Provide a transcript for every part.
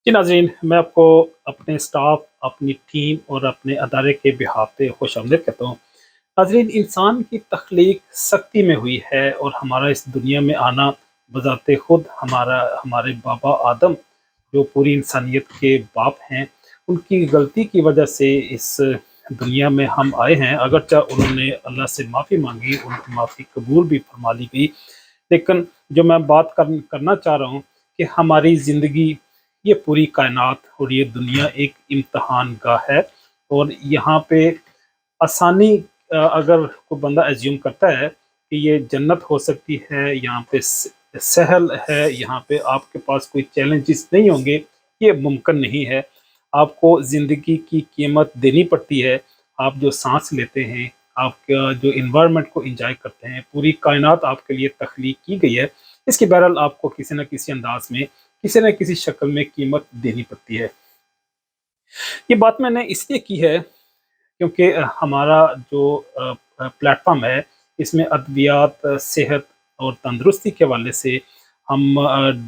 जी नाज़रीन, मैं आपको अपने स्टाफ, अपनी टीम और अपने अदारे के बिहाफ़ पे खुशामदीद कहता हूँ। नाज़रीन, इंसान की तख्लीक सख्ती में हुई है और हमारा इस दुनिया में आना बज़ाते खुद हमारे बाबा आदम, जो पूरी इंसानियत के बाप हैं, उनकी गलती की वजह से इस दुनिया में हम आए हैं। अगरचे उन्होंने अल्लाह से माफ़ी माँगी, उनकी माफ़ी कबूल भी फरमा ली गई। लेकिन जो मैं बात करना चाह रहा हूँ कि हमारी ज़िंदगी, ये पूरी कायनात और ये दुनिया एक इम्तिहान गाह है। और यहाँ पे आसानी, अगर कोई बंदा एज्यूम करता है कि ये जन्नत हो सकती है, यहाँ पे सहल है, यहाँ पे आपके पास कोई चैलेंजेस नहीं होंगे, ये मुमकिन नहीं है। आपको ज़िंदगी की कीमत देनी पड़ती है। आप जो सांस लेते हैं, आपका जो इन्वायरमेंट को एंजॉय करते हैं, पूरी कायनात आपके लिए तख्लीक की गई है। इसकी बहरहाल आपको किसी न किसी अंदाज में, किसी न किसी शक्ल में कीमत देनी पड़ती है। ये बात मैंने इसलिए की है क्योंकि हमारा जो प्लेटफ़ॉर्म है, इसमें अद्वियात, सेहत और तंदुरुस्ती के हवाले से हम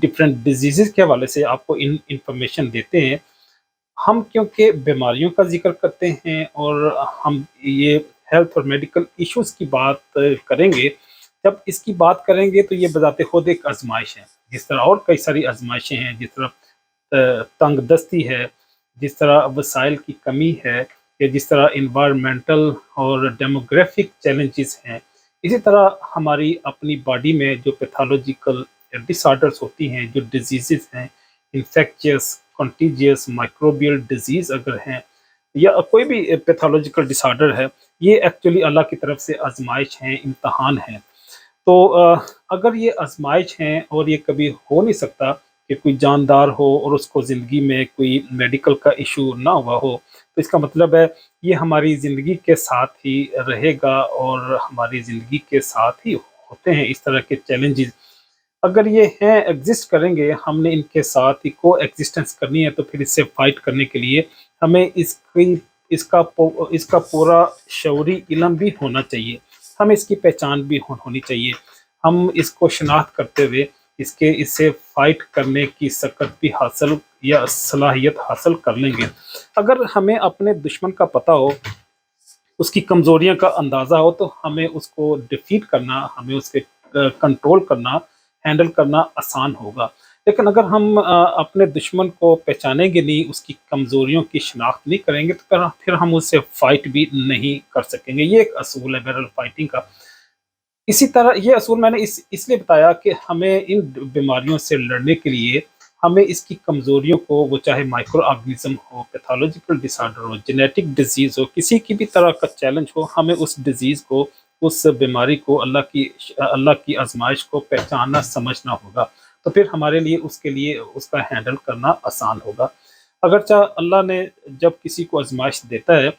डिफरेंट डिज़ीज़ेज़ के हवाले से आपको इन्फॉर्मेशन देते हैं। हम क्योंकि बीमारियों का ज़िक्र करते हैं और हम ये हेल्थ और मेडिकल इश्यूज़ की बात करेंगे, जब इसकी बात करेंगे तो ये बज़ाते खुद एक आज़माइश है। जिस तरह और कई सारी आज़माइशें हैं, जिस तरह तंग दस्ती है, जिस तरह वसाइल की कमी है, या जिस तरह इन्वायरमेंटल और डेमोग्राफिक चैलेंजेस हैं, इसी तरह हमारी अपनी बॉडी में जो पैथोलॉजिकल डिसऑर्डर्स होती हैं, जो डिजीज़ेज़ हैं, इन्फेक्शियस, कंटीजियस, माइक्रोबियल डिजीज़ अगर हैं, या कोई भी पैथोलॉजिकल डिसऑर्डर है, ये एक्चुअली अल्लाह की तरफ से आज़माइश हैं, इम्तिहान हैं। तो अगर ये आज़माइश हैं और ये कभी हो नहीं सकता कि कोई जानदार हो और उसको ज़िंदगी में कोई मेडिकल का इशू ना हुआ हो, तो इसका मतलब है ये हमारी ज़िंदगी के साथ ही रहेगा और हमारी ज़िंदगी के साथ ही होते हैं इस तरह के चैलेंजेस। अगर ये हैं, एग्ज़िस्ट करेंगे, हमने इनके साथ ही को-एक्सिस्टेंस करनी है, तो फिर इससे फ़ाइट करने के लिए हमें इसका पूरा शऊरी इल्म भी होना चाहिए। हमें इसकी पहचान भी होनी चाहिए। हम इसको शिनाख्त करते हुए इससे फ़ाइट करने की सकत भी हासिल या सलाहियत हासिल कर लेंगे। अगर हमें अपने दुश्मन का पता हो, उसकी कमज़ोरियाँ का अंदाज़ा हो, तो हमें उसको डिफ़ीट करना, हमें उसके कंट्रोल करना, हैंडल करना आसान होगा। लेकिन अगर हम अपने दुश्मन को पहचानेंगे नहीं, उसकी कमज़ोरियों की शिनाख्त नहीं करेंगे, तो फिर हम उससे फ़ाइट भी नहीं कर सकेंगे। ये एक असूल है बहरहाल फ़ाइटिंग का। इसी तरह ये असूल मैंने इसलिए बताया कि हमें इन बीमारियों से लड़ने के लिए हमें इसकी कमज़ोरियों को, वो चाहे माइक्रो ऑर्गेनिज़्म हो, पैथोलॉजिकल डिसऑर्डर हो, जेनेटिक डिज़ीज़ हो, किसी की भी तरह का चैलेंज हो, हमें उस डिज़ीज़ को, उस बीमारी को, अल्लाह की आज़माइश को पहचानना, समझना होगा। तो फिर हमारे लिए उसके लिए उसका हैंडल करना आसान होगा। अगरचे अल्लाह ने जब किसी को आज़माइश देता है,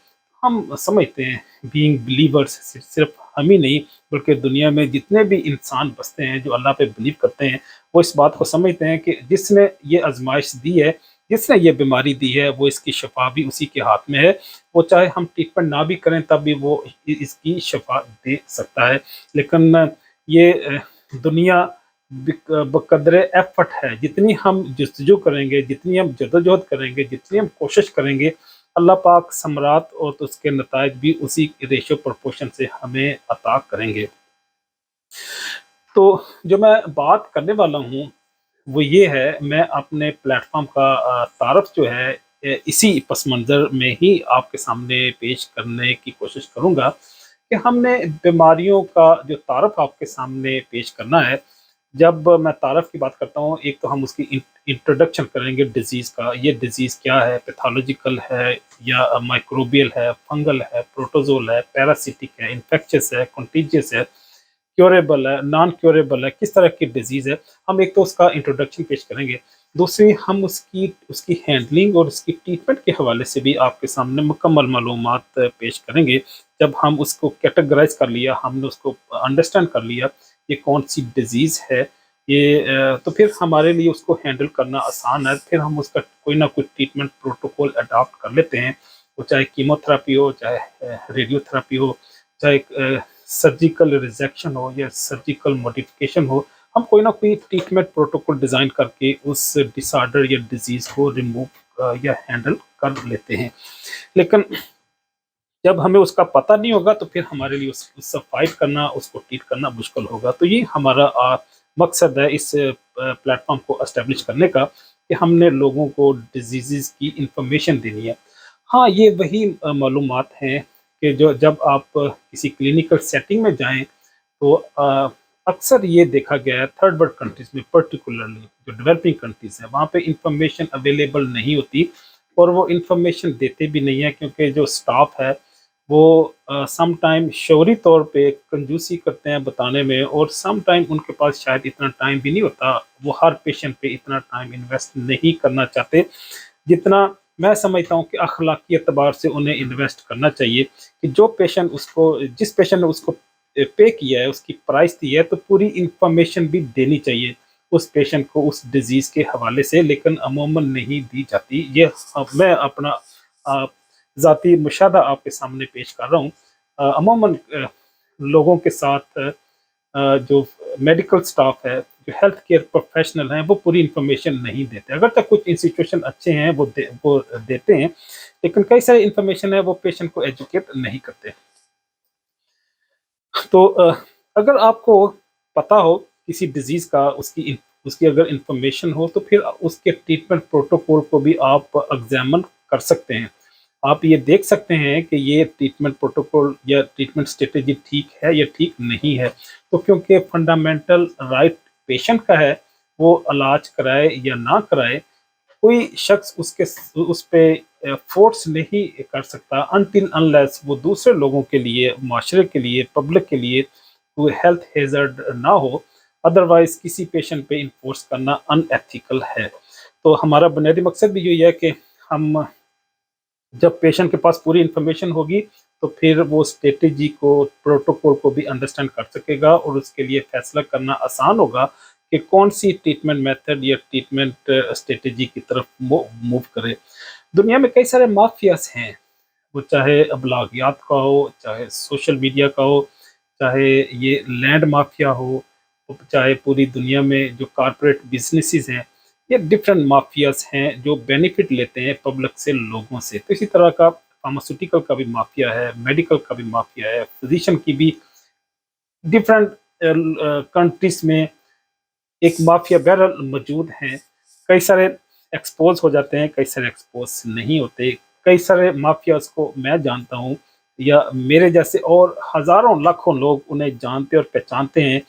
हम समझते हैं, बीइंग बिलीवर्स, सिर्फ़ हम ही नहीं बल्कि दुनिया में जितने भी इंसान बसते हैं जो अल्लाह पे बिलीव करते हैं, वो इस बात को समझते हैं कि जिसने ये आज़माइश दी है, जिसने ये बीमारी दी है, वो इसकी शफ़ा भी उसी के हाथ में है। वो चाहे हम ट्रीटमेंट ना भी करें तब भी वो इसकी शफ़ा दे सकता है। लेकिन ये दुनिया बक़द्रे एफ़र्ट है, जितनी हम जस्तजू करेंगे, जितनी हम जदोजहद करेंगे, जितनी हम कोशिश करेंगे, अल्लाह पाक समरात और तो उसके नताइज भी उसी रेशो प्रोपोर्शन से हमें अता करेंगे। तो जो मैं बात करने वाला हूँ, वो ये है, मैं अपने प्लेटफ़ॉर्म का तारफ़ जो है इसी पस मंज़र में ही आपके सामने पेश करने की कोशिश करूँगा कि हमने बीमारियों का जो तारफ़ आपके सामने पेश करना है। जब मैं तारफ़ की बात करता हूँ, एक तो हम उसकी इंट्रोडक्शन करेंगे डिज़ीज़ का, ये डिज़ीज़ क्या है, पैथोलॉजिकल है या माइक्रोबियल है, फंगल है, प्रोटोज़ोल है, पैरासिटिक है, इन्फेक्शियस है, कंटीजियस है, क्यूरेबल है, नॉन क्यूरेबल है, किस तरह की डिज़ीज़ है, हम एक तो उसका इंट्रोडक्शन पेश करेंगे। दूसरी, हम उसकी उसकी हैंडलिंग और उसकी ट्रीटमेंट के हवाले से भी आपके सामने मुकम्मल मालूमात पेश करेंगे। जब हम उसको कैटेगराइज़ कर लिया, हमने उसको अंडरस्टैंड कर लिया, ये कौन-सी डिज़ीज़ है, ये तो फिर हमारे लिए उसको हैंडल करना आसान है। फिर हम उसका कोई ना कोई ट्रीटमेंट प्रोटोकॉल अडॉप्ट कर लेते हैं। वो चाहे कीमोथेरेपी हो, चाहे रेडियोथेरेपी हो, चाहे सर्जिकल रिसेक्शन हो या सर्जिकल मॉडिफ़िकेशन हो, हम कोई ना कोई ट्रीटमेंट प्रोटोकॉल डिज़ाइन करके उस डिसऑर्डर या डिजीज़ को रिमूव या हैंडल कर लेते हैं। लेकिन जब हमें उसका पता नहीं होगा तो फिर हमारे लिए उससे फाइट करना, उसको ट्रीट करना मुश्किल होगा। तो ये हमारा मकसद है इस प्लेटफॉर्म को एस्टेब्लिश करने का, कि हमने लोगों को डिजीज़ की इंफॉर्मेशन देनी है। हाँ, ये वही मालूमात हैं कि जो जब आप किसी क्लिनिकल सेटिंग में जाएं तो अक्सर ये देखा गया है थर्ड वर्ल्ड कंट्रीज़ में, पर्टिकुलरली जो डेवलपिंग कंट्रीज़ हैं, वहाँ पे इंफॉर्मेशन अवेलेबल नहीं होती और वो इंफॉर्मेशन देते भी नहीं है, क्योंकि जो स्टाफ है वो सम टाइम शौरी तौर पे कंजूसी करते हैं बताने में, और सम टाइम उनके पास शायद इतना टाइम भी नहीं होता, वो हर पेशेंट पे इतना टाइम इन्वेस्ट नहीं करना चाहते जितना मैं समझता हूँ कि अखलाकी एतबार से उन्हें इन्वेस्ट करना चाहिए। कि जो पेशेंट उसको जिस पेशेंट ने उसको पे किया है, उसकी प्राइस दी है, तो पूरी इंफॉर्मेशन भी देनी चाहिए उस पेशेंट को उस डिजीज़ के हवाले से, लेकिन अमूमन नहीं दी जाती। ये मैं अपना ज़ाती मुशाहदा आपके सामने पेश कर रहा हूँ। अमूमन लोगों के साथ जो मेडिकल स्टाफ है, जो हेल्थ केयर प्रोफेशनल हैं, वो पूरी इन्फॉर्मेशन नहीं देते। अगर तक कुछ इंस्टीट्यूशन अच्छे हैं वो देते हैं, लेकिन कई सारी इन्फॉर्मेशन है वो पेशेंट को एजुकेट नहीं करते। तो अगर आपको पता हो किसी डिजीज़ का, उसकी अगर इन्फॉर्मेशन हो, तो फिर उसके ट्रीटमेंट प्रोटोकॉल को भी आप एग्जामिन कर सकते हैं। आप ये देख सकते हैं कि ये ट्रीटमेंट प्रोटोकॉल या ट्रीटमेंट स्ट्रेटेजी ठीक है या ठीक नहीं है। तो क्योंकि फंडामेंटल राइट पेशेंट का है, वो इलाज कराए या ना कराए, कोई शख्स उस पे फोर्स नहीं कर सकता अनटिल अनलेस वो दूसरे लोगों के लिए, माशरे के लिए, पब्लिक के लिए कोई हेल्थ हेजर्ड ना हो। अदरवाइज किसी पेशेंट पे इन्फोर्स करना अनएथिकल है। तो हमारा बुनियादी मकसद भी यही है कि हम, जब पेशेंट के पास पूरी इन्फॉर्मेशन होगी, तो फिर वो स्ट्रेटेजी को, प्रोटोकॉल को भी अंडरस्टैंड कर सकेगा और उसके लिए फैसला करना आसान होगा कि कौन सी ट्रीटमेंट मेथड या ट्रीटमेंट स्ट्रेटेजी की तरफ मूव करे। दुनिया में कई सारे माफियाज हैं, वो चाहे अबलागियात का हो, चाहे सोशल मीडिया का हो, चाहे ये लैंड माफिया हो, चाहे पूरी दुनिया में जो कारपोरेट बिजनेसेस हैं, ये डिफरेंट माफियाज हैं जो बेनिफिट लेते हैं पब्लिक से, लोगों से। तो इसी तरह का फार्मास्यूटिकल का भी माफिया है, मेडिकल का भी माफिया है, फिजिशियन की भी डिफरेंट कंट्रीज में एक माफिया बहरहाल मौजूद हैं। कई सारे एक्सपोज हो जाते हैं, कई सारे एक्सपोज नहीं होते। कई सारे माफियाज को मैं जानता हूँ, या मेरे जैसे और हज़ारों लाखों लोग उन्हें जानते और पहचानते हैं,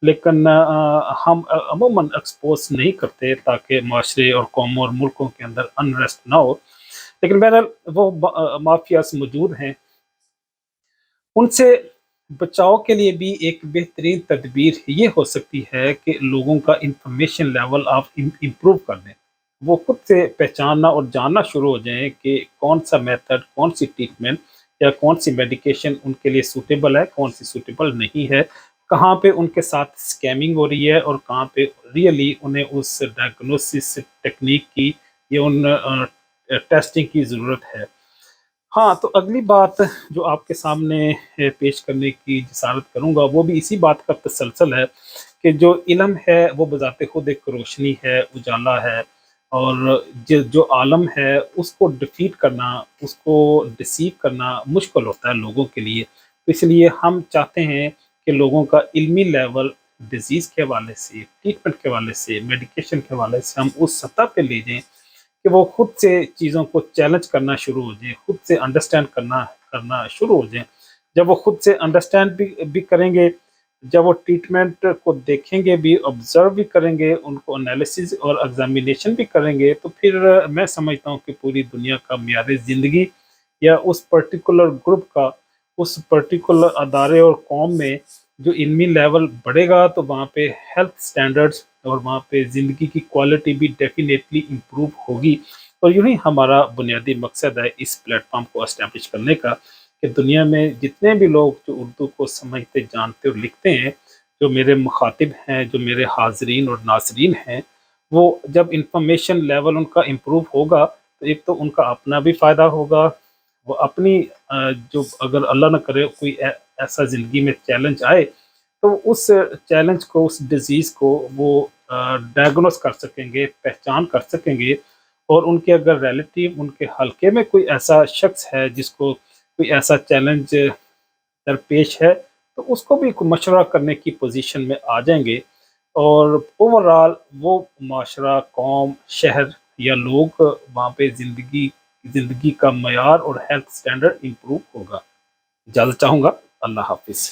लेकिन हम अमूमन एक्सपोज नहीं करते ताकि माशरे और कौमों और मुल्कों के अंदर अनरेस्ट ना हो। लेकिन बहरहाल वो माफियाज मौजूद हैं। उनसे बचाव के लिए भी एक बेहतरीन तदबीर ये हो सकती है कि लोगों का इंफॉर्मेशन लेवल आप इम्प्रूव कर दें। वो खुद से पहचानना और जानना शुरू हो जाएं कि कौन सा मेथड, कौन सी ट्रीटमेंट या कौन सी मेडिकेशन उनके लिए सूटेबल है, कौन सी सूटेबल नहीं है, कहाँ पे उनके साथ स्कैमिंग हो रही है और कहाँ पे रियली उन्हें उस डायग्नोसिस टेक्निक की या उन टेस्टिंग की ज़रूरत है। हाँ, तो अगली बात जो आपके सामने पेश करने की जसारत करूँगा, वो भी इसी बात का तसलसल है कि जो इल्म है वो बज़ाते खुद एक रोशनी है, उजाला है, और जो आलम है उसको डिफीट करना, उसको डिसीव करना मुश्किल होता है लोगों के लिए। तो इसलिए हम चाहते हैं कि लोगों का इल्मी लेवल डिज़ीज़ के हवाले से, ट्रीटमेंट के हवाले से, मेडिकेशन के हवाले से हम उस सतह पे ले जाएँ कि वो खुद से चीज़ों को चैलेंज करना शुरू हो जाएँ, खुद से अंडरस्टैंड करना करना शुरू हो जाएँ। जब वो खुद से अंडरस्टैंड भी करेंगे, जब वो ट्रीटमेंट को देखेंगे भी, ऑब्ज़र्व भी करेंगे, उनको एनालिसिस और एग्ज़ामिनेशन भी करेंगे, तो फिर मैं समझता हूँ कि पूरी दुनिया का मियार ज़िंदगी या उस पर्टिकुलर ग्रुप का, उस पर्टिकुलर अदारे और कौम में जो इल्मी लेवल बढ़ेगा, तो वहाँ पे हेल्थ स्टैंडर्ड्स और वहाँ पे ज़िंदगी की क्वालिटी भी डेफिनेटली इम्प्रूव होगी। और यूँ ही हमारा बुनियादी मकसद है इस प्लेटफॉर्म को एस्टैब्लिश करने का, कि दुनिया में जितने भी लोग जो उर्दू को समझते, जानते और लिखते हैं, जो मेरे मुखातिब हैं, जो मेरे हाज़रीन और नाज़रीन हैं, वो जब इंफॉर्मेशन लेवल उनका इम्प्रूव होगा, तो एक तो उनका अपना भी फ़ायदा होगा, वो अपनी जो, अगर अल्लाह ना करे कोई ऐसा ज़िंदगी में चैलेंज आए, تو اس چیلنج کو، اس ڈیزیز کو وہ ڈائگنوز کر سکیں گے، پہچان کر سکیں گے، اور ان کے اگر ریلیٹیو، ان کے حلقے میں کوئی ایسا شخص ہے جس کو کوئی ایسا چیلنج درپیش ہے، تو اس کو بھی مشورہ کرنے کی پوزیشن میں آ جائیں گے، اور اوورآل وہ معاشرہ، قوم، شہر یا لوگ وہاں پہ زندگی کا معیار اور ہیلتھ سٹینڈرڈ امپروو ہوگا۔ اجازت چاہوں گا، اللہ حافظ۔